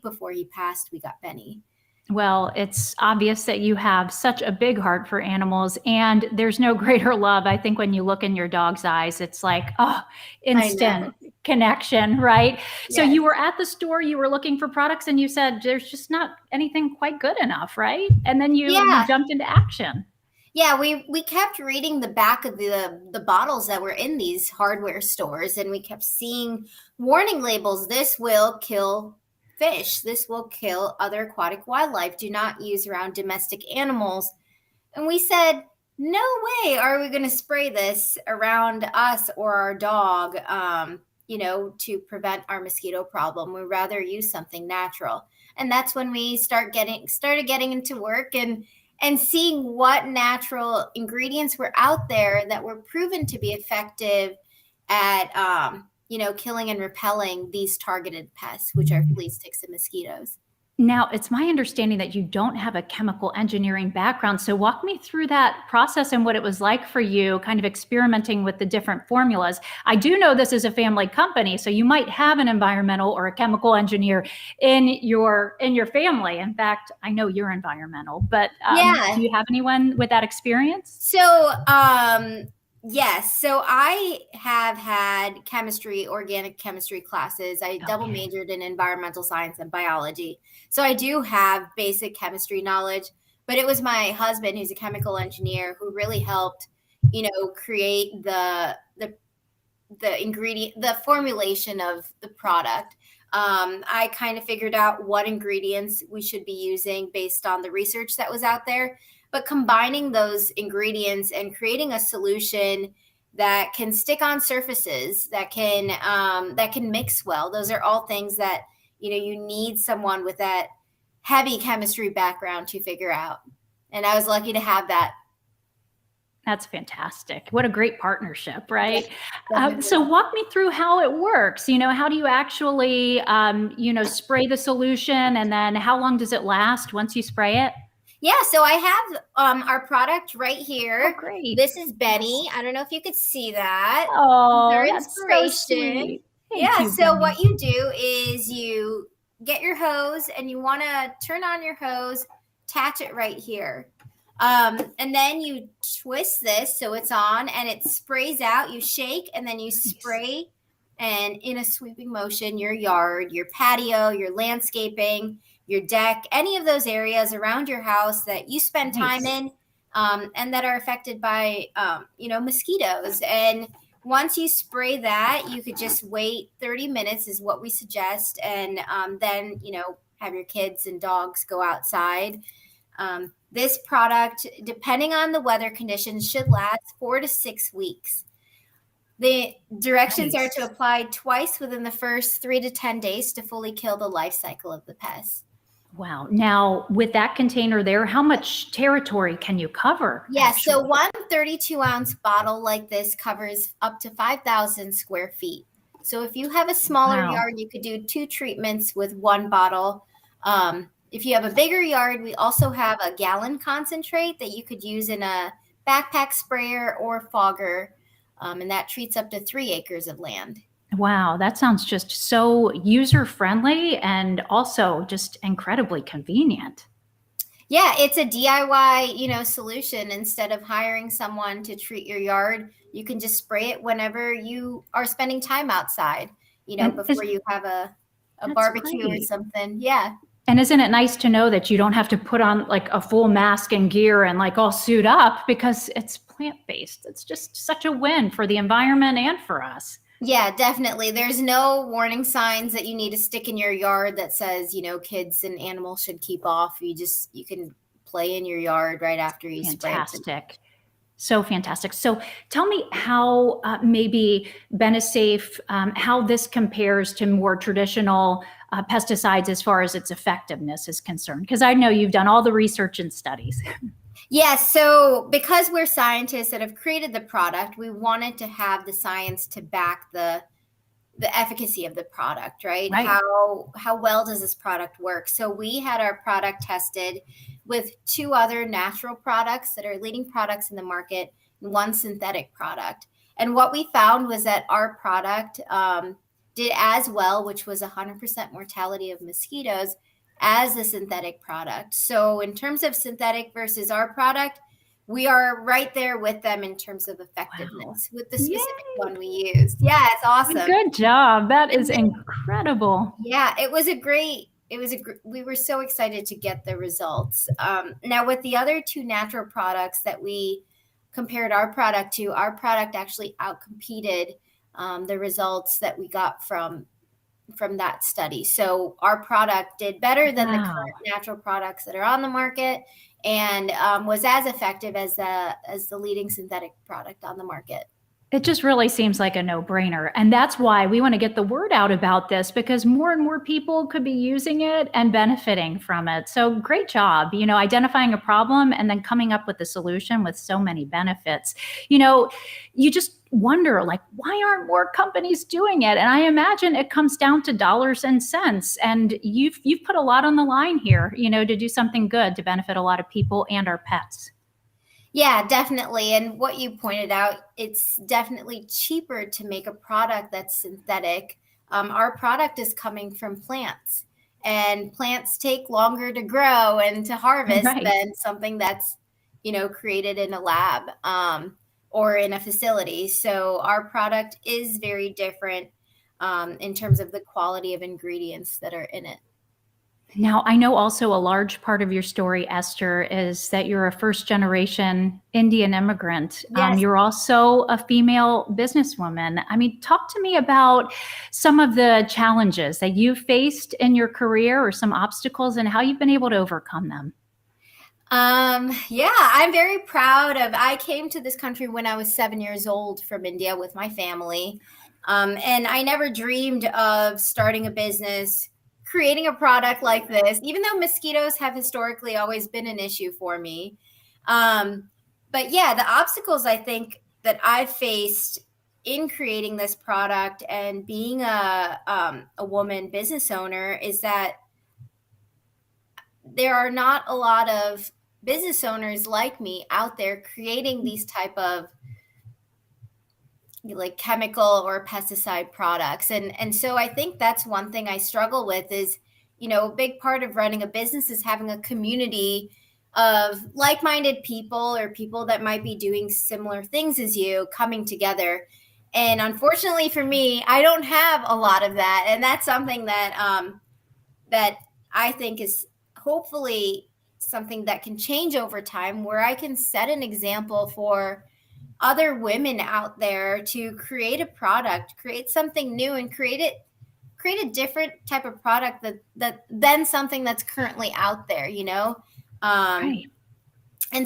before he passed, we got Benny.
Well, it's obvious that you have such a big heart for animals, and there's no greater love. I think when you look in your dog's eyes, it's like, oh, instant connection, right? So
Yes.
you were at the store, you were looking for products, and you said, there's just not anything quite good enough, right? And then you jumped into action.
Yeah, we kept reading the back of the bottles that were in these hardware stores, and we kept seeing warning labels. This will kill fish. This will kill other aquatic wildlife. Do not use around domestic animals. And we said, no way are we going to spray this around us or our dog, to prevent our mosquito problem. We'd rather use something natural. And that's when we started getting into work and seeing what natural ingredients were out there that were proven to be effective at killing and repelling these targeted pests, which are flea, ticks, and mosquitoes.
Now, it's my understanding that you don't have a chemical engineering background. So walk me through that process and what it was like for you, kind of experimenting with the different formulas. I do know this is a family company, so you might have an environmental or a chemical engineer in your family. In fact, I know you're environmental, but do you have anyone with that experience?
So, yes. So I have had organic chemistry classes. I double majored in environmental science and biology. So I do have basic chemistry knowledge, but it was my husband, who's a chemical engineer, who really helped, create the ingredient, the formulation of the product. I kind of figured out what ingredients we should be using based on the research that was out there. But combining those ingredients and creating a solution that can stick on surfaces, that can mix well, those are all things that you need someone with that heavy chemistry background to figure out. And I was lucky to have that.
That's fantastic. What a great partnership, right? So walk me through how it works. How do you actually, spray the solution, and then how long does it last once you spray it?
Yeah, so I have our product right here.
Oh, great.
This is Benny. I don't know if you could see that.
Oh,
Our
that's so sweet.
Yeah,
you,
so
Benny.
what you do is you get your hose and you want to turn on your hose, attach it right here. And then you twist this so it's on and it sprays out. You shake and then you spray, and in a sweeping motion, your yard, your patio, your landscaping, your deck, any of those areas around your house that you spend time in, and that are affected by, mosquitoes. And once you spray that, you could just wait 30 minutes is what we suggest. And then, have your kids and dogs go outside. This product, depending on the weather conditions, should last 4 to 6 weeks. The directions are to apply twice within the first 3 to 10 days to fully kill the life cycle of the pest.
Wow. Now, with that container there, how much territory can you cover?
Yeah, so one 32-ounce bottle like this covers up to 5,000 square feet. So if you have a smaller yard, you could do 2 treatments with 1 bottle. If you have a bigger yard, we also have a gallon concentrate that you could use in a backpack sprayer or fogger, and that treats up to 3 acres of land.
Wow, that sounds just so user-friendly and also just incredibly convenient.
Yeah, it's a DIY, solution. Instead of hiring someone to treat your yard, you can just spray it whenever you are spending time outside, before you have a barbecue or something. Yeah.
And isn't it nice to know that you don't have to put on like a full mask and gear and like all suit up, because it's plant-based. It's just such a win for the environment and for us.
Yeah, definitely. There's no warning signs that you need to stick in your yard that says, kids and animals should keep off. You can play in your yard right after you spray.
Fantastic. So fantastic. So tell me how maybe Benesafe, how this compares to more traditional pesticides as far as its effectiveness is concerned, because I know you've done all the research and studies.
Yeah, so because we're scientists that have created the product, we wanted to have the science to back the efficacy of the product, right? How well does this product work? So we had our product tested with 2 other natural products that are leading products in the market, and 1 synthetic product. And what we found was that our product did as well, which was 100% mortality of mosquitoes, as a synthetic product. So in terms of synthetic versus our product, we are right there with them in terms of effectiveness with the specific one we used. Yeah, it's awesome.
Good job. That is incredible.
Yeah, we were so excited to get the results. Now with the other two natural products that we compared our product to, our product actually outcompeted the results that we got from that study. So our product did better than the current natural products that are on the market, and was as effective as the leading synthetic product on the market.
It just really seems like a no-brainer. And that's why we want to get the word out about this, because more and more people could be using it and benefiting from it. So great job, identifying a problem and then coming up with a solution with so many benefits. You just wonder, like, why aren't more companies doing it? And I imagine it comes down to dollars and cents. And you've put a lot on the line here, to do something good to benefit a lot of people and our pets.
Yeah, definitely. And what you pointed out, it's definitely cheaper to make a product that's synthetic. Our product is coming from plants, and plants take longer to grow and to harvest than something that's, created in a lab or in a facility. So our product is very different in terms of the quality of ingredients that are in it.
Now, I know also a large part of your story, Esther, is that you're a first-generation Indian immigrant.
Yes.
You're also a female businesswoman. I mean, talk to me about some of the challenges that you faced in your career, or some obstacles, and how you've been able to overcome them.
Yeah, I'm very proud of, I came to this country when I was 7 years old from India with my family. And I never dreamed of starting a business, creating a product like this, even though mosquitoes have historically always been an issue for me. But yeah, the obstacles I think that I've faced in creating this product and being a woman business owner is that there are not a lot of business owners like me out there creating these type of like chemical or pesticide products. And so I think that's one thing I struggle with is, a big part of running a business is having a community of like-minded people, or people that might be doing similar things as you, coming together. And unfortunately for me, I don't have a lot of that. And that's something that that I think is hopefully something that can change over time, where I can set an example for other women out there to create a product, create something new, and create a different type of product than something that's currently out there, and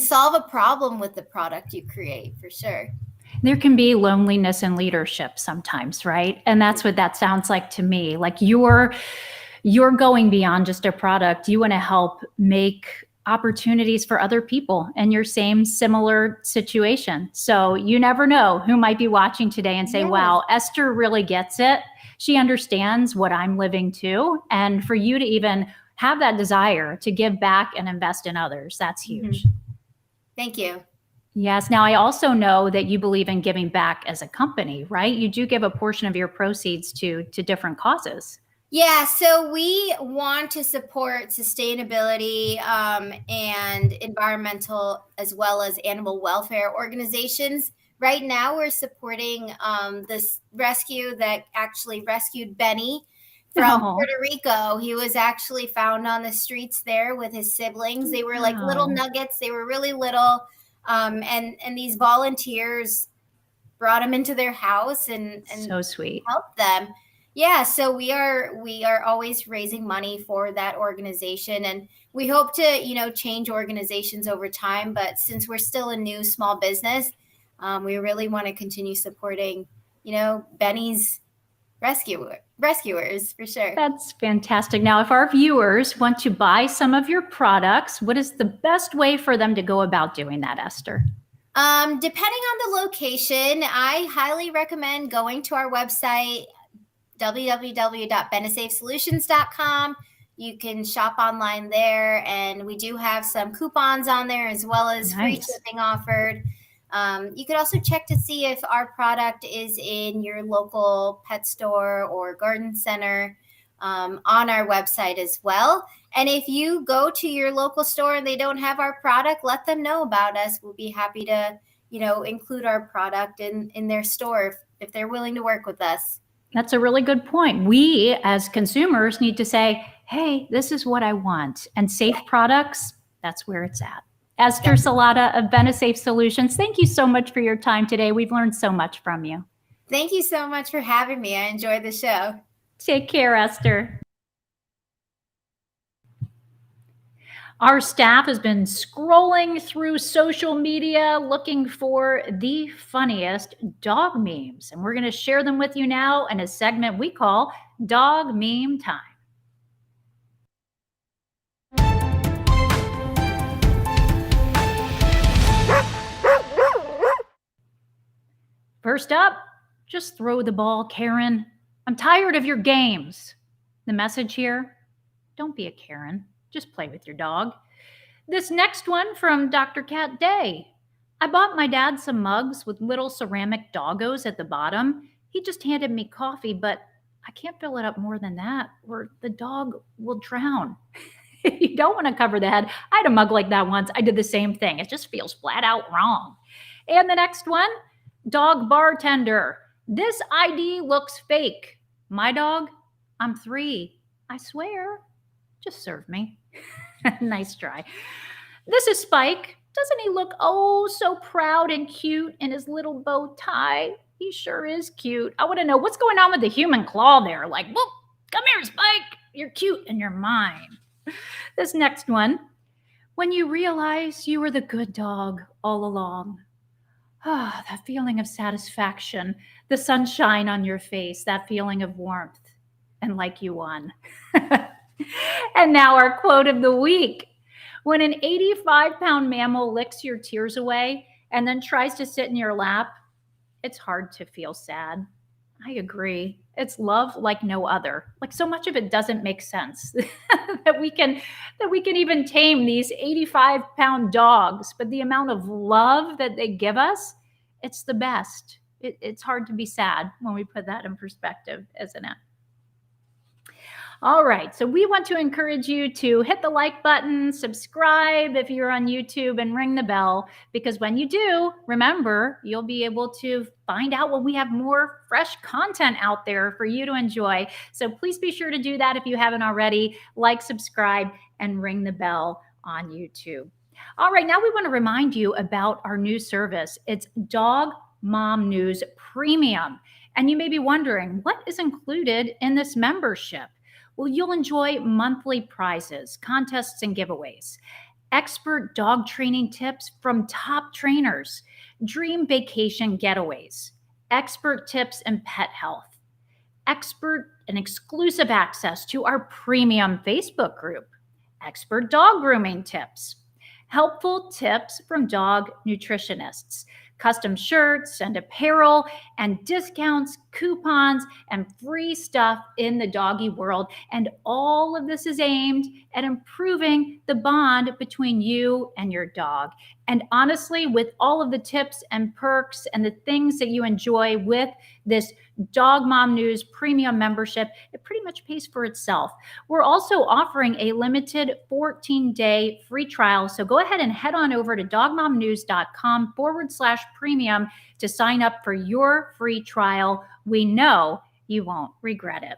solve a problem with the product you create, for sure.
There can be loneliness in leadership sometimes, right? And that's what that sounds like to me. Like you're going beyond just a product. You want to help make opportunities for other people in your same similar situation. So you never know who might be watching today and say, wow, Esther really gets it. She understands what I'm living too. And for you to even have that desire to give back and invest in others, that's huge.
Thank you.
Yes. Now, I also know that you believe in giving back as a company, right? You do give a portion of your proceeds to different causes.
Yeah, so we want to support sustainability and environmental, as well as animal welfare organizations. Right now, we're supporting this rescue that actually rescued Benny from Puerto Rico. He was actually found on the streets there with his siblings. They were like little nuggets. They were really little. And these volunteers brought him into their house and
so sweet.
Helped them. Yeah, so we are always raising money for that organization, and we hope to, change organizations over time. But since we're still a new small business, we really want to continue supporting, Benny's rescuers, for sure.
That's fantastic. Now, if our viewers want to buy some of your products, what is the best way for them to go about doing that, Esther?
Depending on the location, I highly recommend going to our website, www.benesafesolutions.com. You can shop online there, and we do have some coupons on there, as well as free shipping offered. You could also check to see if our product is in your local pet store or garden center on our website as well. And if you go to your local store and they don't have our product, let them know about us. We'll be happy to, include our product in their store if they're willing to work with us.
That's a really good point. We as consumers need to say, hey, this is what I want. And safe products, that's where it's at. Esther Salata of Benesafe Solutions, thank you so much for your time today. We've learned so much from you.
Thank you so much for having me. I enjoyed the show.
Take care, Esther. Our staff has been scrolling through social media looking for the funniest dog memes, and we're going to share them with you now in a segment we call Dog Meme Time. First up, just throw the ball, Karen. I'm tired of your games. The message here, don't be a Karen. Just play with your dog. This next one from Dr. Cat Day. I bought my dad some mugs with little ceramic doggos at the bottom. He just handed me coffee, but I can't fill it up more than that or the dog will drown. You don't want to cover the head. I had a mug like that once. I did the same thing. It just feels flat out wrong. And the next one, dog bartender. This ID looks fake. My dog, I'm 3. I swear. Just serve me. Nice try. This is Spike. Doesn't he look oh so proud and cute in his little bow tie? He sure is cute. I want to know what's going on with the human claw there. Like, whoop, come here, Spike. You're cute and you're mine. This next one. When you realize you were the good dog all along. Ah, that feeling of satisfaction, the sunshine on your face, that feeling of warmth, and like you won. And now our quote of the week. When an 85-pound mammal licks your tears away and then tries to sit in your lap, it's hard to feel sad. I agree. It's love like no other. Like so much of it doesn't make sense that we can even tame these 85-pound dogs, but the amount of love that they give us, it's the best. It's hard to be sad when we put that in perspective, isn't it? All right, so we want to encourage you to hit the like button, subscribe if you're on YouTube, and ring the bell, because when you do, remember, you'll be able to find out when we have more fresh content out there for you to enjoy. So please be sure to do that if you haven't already. Like, subscribe, and ring the bell on YouTube. All right, now we want to remind you about our new service. It's Dog Mom News Premium. And you may be wondering, what is included in this membership? Well, you'll enjoy monthly prizes, contests, and giveaways, expert dog training tips from top trainers, dream vacation getaways, expert tips in pet health, expert and exclusive access to our premium Facebook group, expert dog grooming tips, helpful tips from dog nutritionists, custom shirts and apparel and discounts, coupons, and free stuff in the doggy world. And all of this is aimed at improving the bond between you and your dog. And honestly, with all of the tips and perks and the things that you enjoy with this Dog Mom News Premium membership, it pretty much pays for itself. We're also offering a limited 14-day free trial. So go ahead and head on over to dogmomnews.com/premium to sign up for your free trial. We know you won't regret it.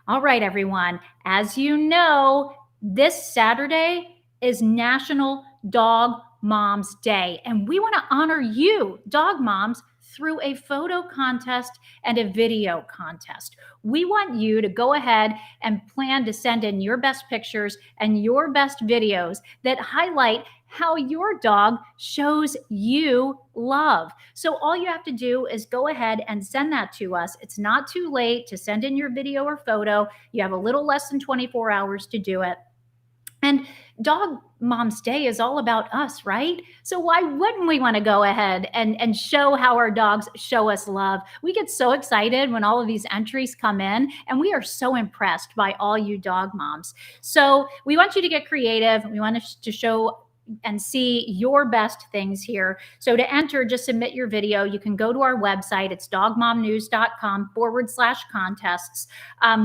All right, everyone. As you know, this Saturday is National Dog Moms Day, and we want to honor you, dog moms, through a photo contest and a video contest. We want you to go ahead and plan to send in your best pictures and your best videos that highlight how your dog shows you love. So all you have to do is go ahead and send that to us. It's not too late to send in your video or photo. You have a little less than 24 hours to do it. And Dog Mom's Day is all about us, right? So why wouldn't we want to go ahead and show how our dogs show us love? We get so excited when all of these entries come in, and we are so impressed by all you dog moms. So we want you to get creative. We want to show and see your best things here. So to enter, just submit your video. You can go to our website. It's dogmomnews.com/contests.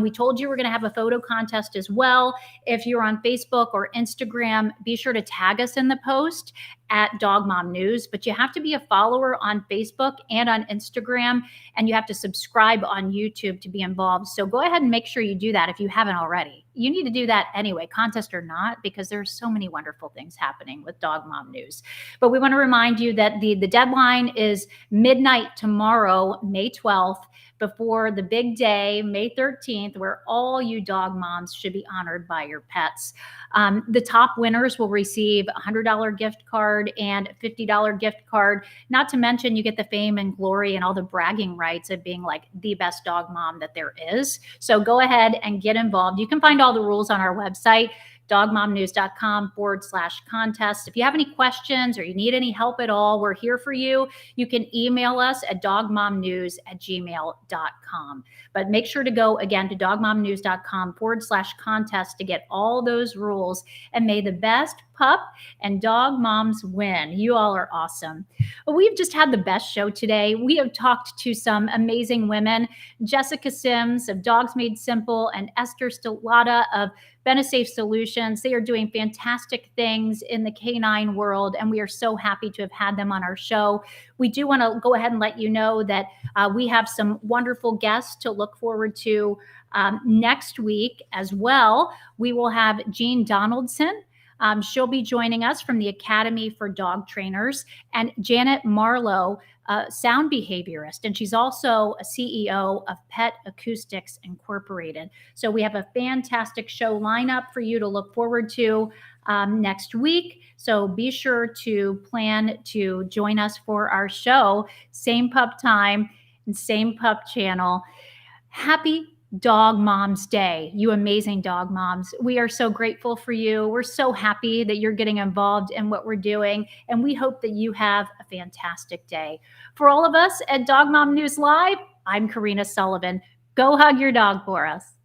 We told you we're going to have a photo contest as well. If you're on Facebook or Instagram, be sure to tag us in the post at Dog Mom News, but you have to be a follower on Facebook and on Instagram, and you have to subscribe on YouTube to be involved. So go ahead and make sure you do that if you haven't already. You need to do that anyway, contest or not, because there's so many wonderful things happening with Dog Mom News. But we want to remind you that the deadline is midnight tomorrow, May 12th, before the big day, May 13th, where all you dog moms should be honored by your pets. The top winners will receive a $100 gift card and a $50 gift card. Not to mention, you get the fame and glory and all the bragging rights of being like the best dog mom that there is. So go ahead and get involved. You can find all the rules on our website, dogmomnews.com/contest. If you have any questions or you need any help at all, we're here for you. You can email us at dogmomnews@gmail.com. But make sure to go again to dogmomnews.com/contest to get all those rules. And may the best pup and dog moms win. You all are awesome. Well, we've just had the best show today. We have talked to some amazing women, Jessica Sims of Dogs Made Simple and Esther Salata of Benesafe Solutions. They are doing fantastic things in the canine world, and we are so happy to have had them on our show. We do want to go ahead and let you know that we have some wonderful guests to look forward to next week as well. We will have Jean Donaldson. She'll be joining us from the Academy for Dog Trainers, and Janet Marlowe, sound behaviorist, and she's also a CEO of Pet Acoustics Incorporated. So we have a fantastic show lineup for you to look forward to next week. So be sure to plan to join us for our show, same pup time and same pup channel. Happy Dog Moms Day, you amazing dog moms. We are so grateful for you. We're so happy that you're getting involved in what we're doing, and we hope that you have a fantastic day. For all of us at Dog Mom News Live, I'm Corrina Sullivan. Go hug your dog for us.